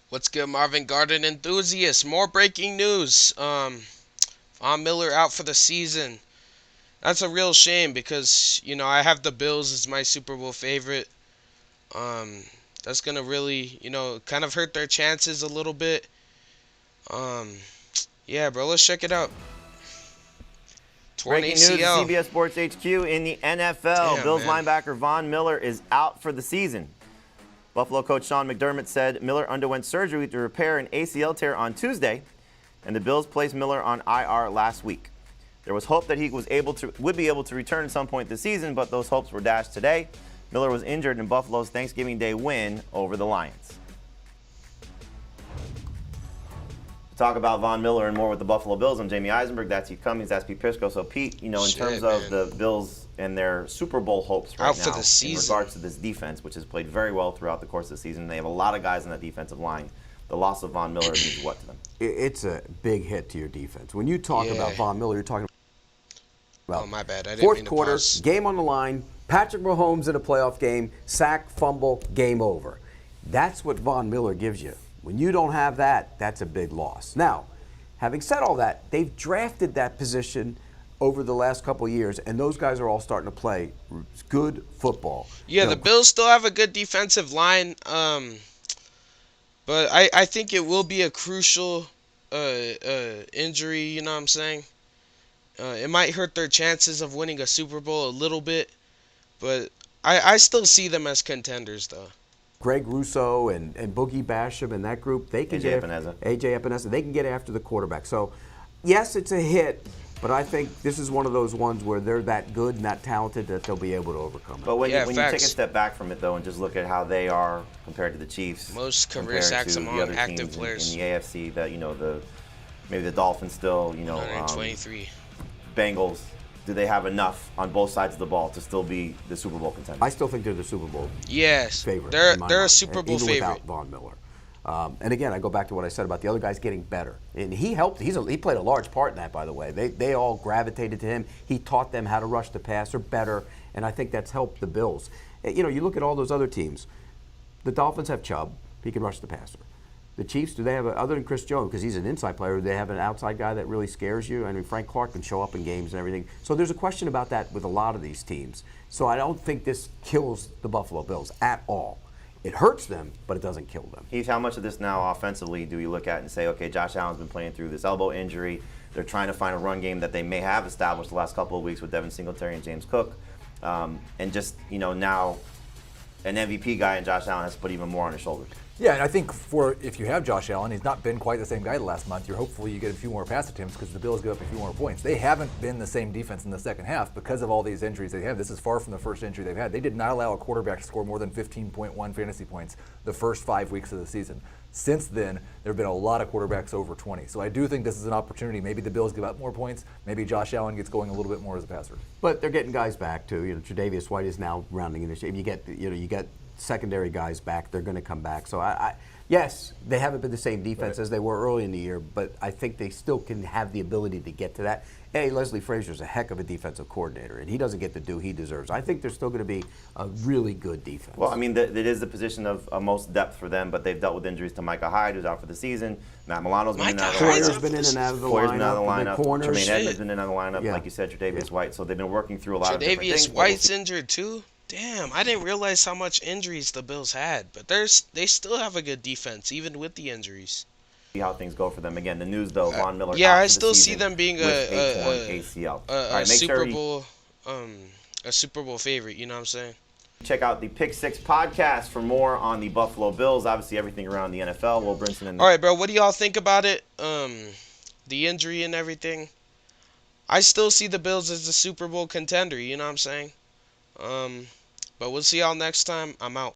What's good, Marvin Garden enthusiasts? More breaking news. Von Miller out for the season. That's a real shame because I have the Bills as my Super Bowl favorite. Um, that's gonna really kind of hurt their chances a little bit. Um, yeah, bro, let's check it out. Torn Breaking news at ACL. CBS Sports HQ in the NFL. Damn, Bills man. linebacker Von Miller is out for the season. Buffalo coach Sean McDermott said Miller underwent surgery to repair an ACL tear on Tuesday, and the Bills placed Miller on IR last week. There was hope that he would be able to return at some point this season, but those hopes were dashed today. Miller was injured in Buffalo's Thanksgiving Day win over the Lions. To talk about Von Miller and more with the Buffalo Bills, I'm Jamie Eisenberg. That's Pete Cummings. That's Pete Prisco. So Pete, in terms of the Bills and their Super Bowl hopes right Out now, for the season. in regards to this defense, which has played very well throughout the course of the season, they have a lot of guys on that defensive line. The loss of Von Miller means what to them? It's a big hit to your defense. When you talk about Von Miller, you're talking about Oh, my bad. I didn't fourth mean to quarter, pause. game on the line, Patrick Mahomes in a playoff game, sack, fumble, game over. That's what Von Miller gives you. When you don't have that, that's a big loss. Now, having said all that, they've drafted that position over the last couple of years, and those guys are all starting to play good football. Yeah, the Bills still have a good defensive line. But I think it will be a crucial injury, you know what I'm saying? It might hurt their chances of winning a Super Bowl a little bit, but I still see them as contenders, though. Greg Russo and Boogie Basham and that group, they can AJ get Epinesa. AJ Epinesa. They can get after the quarterback. So, yes, it's a hit, but I think this is one of those ones where they're that good and that talented that they'll be able to overcome it. But when you take a facts. step back from it, though, and just look at how they are compared to the Chiefs, Most career compared sacks to among the other active teams players. in the AFC, that maybe the Dolphins still, 123. Bengals. Do they have enough on both sides of the ball to still be the Super Bowl contender? I still think they're the Super Bowl Yes, favorite. they're in my a mind, Super Bowl even favorite. without Von Miller. And again, I go back to what I said about the other guys getting better, and he helped. He played a large part in that, by the way. They all gravitated to him. He taught them how to rush the passer better, and I think that's helped the Bills. You look at all those other teams. The Dolphins have Chubb. He can rush the passer. The Chiefs, do they have, other than Chris Jones, because he's an inside player, do they have an outside guy that really scares you? I mean, Frank Clark can show up in games and everything. So there's a question about that with a lot of these teams. So I don't think this kills the Buffalo Bills at all. It hurts them, but it doesn't kill them. Heath, how much of this now offensively do we look at and say, okay, Josh Allen's been playing through this elbow injury. They're trying to find a run game that they may have established the last couple of weeks with Devin Singletary and James Cook. And just, now an MVP guy and Josh Allen has to put even more on his shoulders. Yeah, and I think if you have Josh Allen, he's not been quite the same guy the last month. Hopefully you get a few more pass attempts because the Bills give up a few more points. They haven't been the same defense in the second half because of all these injuries they have. This is far from the first injury they've had. They did not allow a quarterback to score more than 15.1 fantasy points the first 5 weeks of the season. Since then, there have been a lot of quarterbacks over 20. So I do think this is an opportunity. Maybe the Bills give up more points. Maybe Josh Allen gets going a little bit more as a passer. But they're getting guys back too. Tre'Davious White is now rounding in the shape. You get secondary guys back. They're going to come back. So yes, they haven't been the same defense as they were early in the year, but I think they still can have the ability to get to that. Hey, Leslie Frazier's a heck of a defensive coordinator, and he doesn't get the due he deserves. I think they're still going to be a really good defense. Well, I mean, it is the position of most depth for them, but they've dealt with injuries to Micah Hyde, who's out for the season. Matt Milano's been in and out of the Hyde's lineup. Poyer's been in and out of the Poyer's lineup. been out of the lineup. Corners. Tremaine Edmonds been in and out of the lineup, Yeah. like you said, Tre'Davious White. So they've been working through a lot of different things. Tre'Davious White's injured too. Damn, I didn't realize how much injuries the Bills had, but they still have a good defense even with the injuries. See how things go for them. Again, the news though, Von Miller. Yeah, out I for the still see season them being with a torn ACL. All right, make sure a Super Bowl favorite. You know what I'm saying? check out the Pick Six podcast for more on the Buffalo Bills. Obviously, everything around the NFL. Will Brinson and All right, bro. What do y'all think about it? The injury and everything. I still see the Bills as the Super Bowl contender. You know what I'm saying? But we'll see y'all next time. I'm out.